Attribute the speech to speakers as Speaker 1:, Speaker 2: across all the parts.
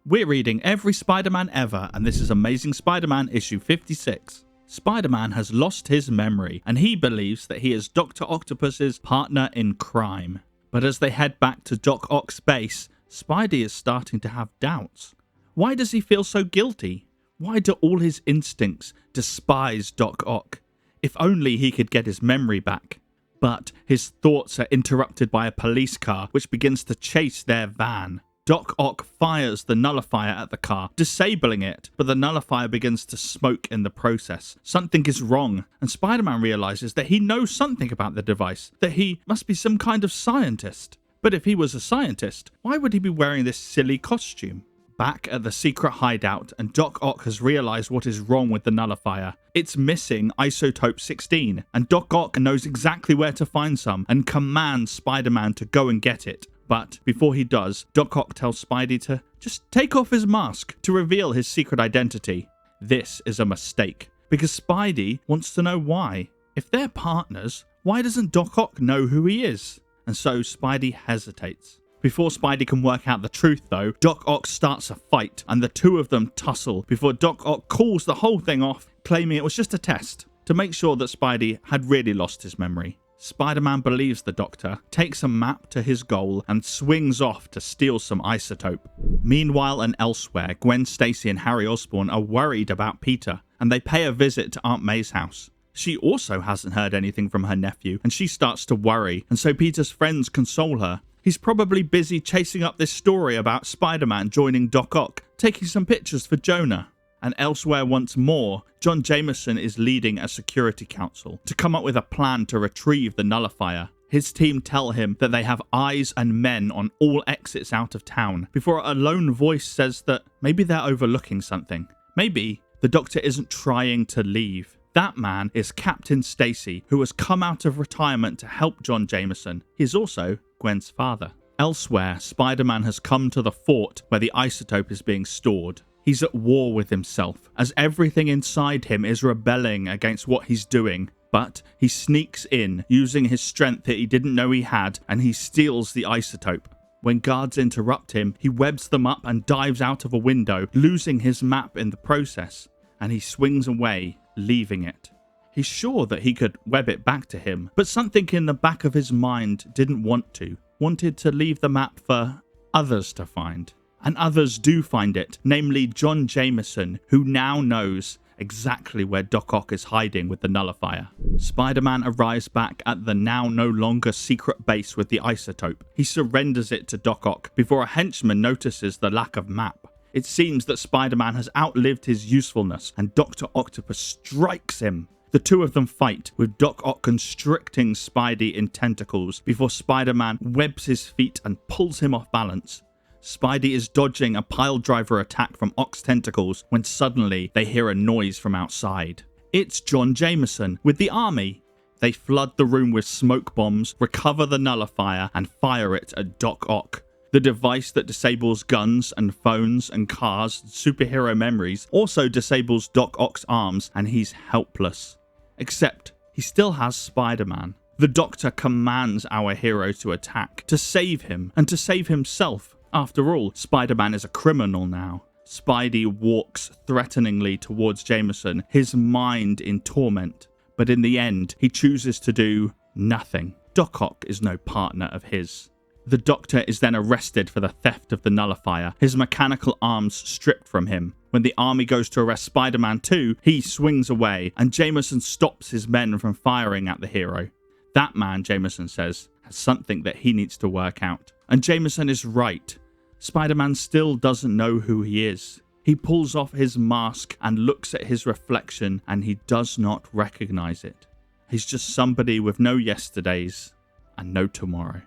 Speaker 1: We're reading every Spider-Man ever, and this is Amazing Spider-Man issue 56. Spider-Man has lost his memory, and he believes that he is Dr. Octopus's partner in crime. But as they head back to Doc Ock's base, Spidey is starting to have doubts. Why does he feel so guilty? Why do all his instincts despise Doc Ock? If only he could get his memory back. But his thoughts are interrupted by a police car which begins to chase their van. Doc Ock fires the nullifier at the car, disabling it, but the nullifier begins to smoke in the process. Something is wrong, and Spider-Man realizes that he knows something about the device, that he must be some kind of scientist. But if he was a scientist, why would he be wearing this silly costume? Back at the secret hideout, and Doc Ock has realized what is wrong with the nullifier. It's missing isotope 16, and Doc Ock knows exactly where to find some and commands Spider-Man to go and get it. But before he does, Doc Ock tells Spidey to just take off his mask to reveal his secret identity. This is a mistake, because Spidey wants to know why. If they're partners, why doesn't Doc Ock know who he is? And so Spidey hesitates. Before Spidey can work out the truth though, Doc Ock starts a fight, and the two of them tussle before Doc Ock calls the whole thing off, claiming it was just a test, to make sure that Spidey had really lost his memory. Spider-Man believes the Doctor, takes a map to his goal, and swings off to steal some isotope. Meanwhile and elsewhere, Gwen Stacy and Harry Osborn are worried about Peter, and they pay a visit to Aunt May's house. She also hasn't heard anything from her nephew, and she starts to worry, and so Peter's friends console her. He's probably busy chasing up this story about Spider-Man joining Doc Ock, taking some pictures for Jonah. And elsewhere once more, Jonah Jameson is leading a security council to come up with a plan to retrieve the nullifier. His team tell him that they have eyes and men on all exits out of town, before a lone voice says that maybe they're overlooking something. Maybe the Doctor isn't trying to leave. That man is Captain Stacy, who has come out of retirement to help Jonah Jameson. He is also Gwen's father. Elsewhere, Spider-Man has come to the fort where the isotope is being stored. He's at war with himself, as everything inside him is rebelling against what he's doing. But he sneaks in, using his strength that he didn't know he had, and he steals the isotope. When guards interrupt him, he webs them up and dives out of a window, losing his map in the process. And he swings away, leaving it. He's sure that he could web it back to him, but something in the back of his mind didn't want to. Wanted to leave the map for others to find. And others do find it, namely Jonah Jameson, who now knows exactly where Doc Ock is hiding with the nullifier. Spider-Man arrives back at the now no longer secret base with the isotope. He surrenders it to Doc Ock before a henchman notices the lack of map. It seems that Spider-Man has outlived his usefulness, and Dr. Octopus strikes him. The two of them fight, with Doc Ock constricting Spidey in tentacles before Spider-Man webs his feet and pulls him off balance. Spidey is dodging a piledriver attack from Ock's tentacles when suddenly they hear a noise from outside. It's Jonah Jameson with the army. They flood the room with smoke bombs, recover the nullifier, and fire it at Doc Ock. The device that disables guns and phones and cars and superhero memories also disables Doc Ock's arms, and he's helpless. Except he still has Spider-Man. The Doctor commands our hero to attack, to save him, and to save himself. After all, Spider-Man is a criminal now. Spidey walks threateningly towards Jameson, his mind in torment. But in the end, he chooses to do nothing. Doc Ock is no partner of his. The Doctor is then arrested for the theft of the nullifier, his mechanical arms stripped from him. When the army goes to arrest Spider-Man too, he swings away, and Jameson stops his men from firing at the hero. That man, Jameson says, has something that he needs to work out. And Jameson is right. Spider-Man still doesn't know who he is. He pulls off his mask and looks at his reflection, and he does not recognize it. He's just somebody with no yesterdays and no tomorrow.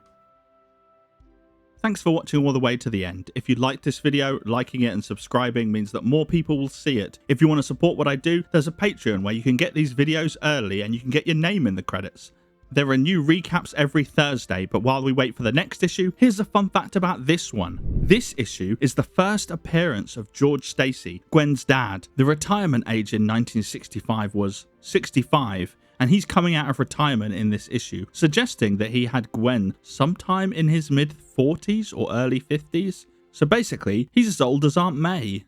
Speaker 1: Thanks for watching all the way to the end. If you liked this video, liking it and subscribing means that more people will see it. If you want to support what I do, there's a Patreon where you can get these videos early and you can get your name in the credits. There are new recaps every Thursday, but while we wait for the next issue, here's a fun fact about this one. This issue is the first appearance of George Stacy, Gwen's dad. The retirement age in 1965 was 65, and he's coming out of retirement in this issue, suggesting that he had Gwen sometime in his mid-40s or early 50s. So basically, he's as old as Aunt May.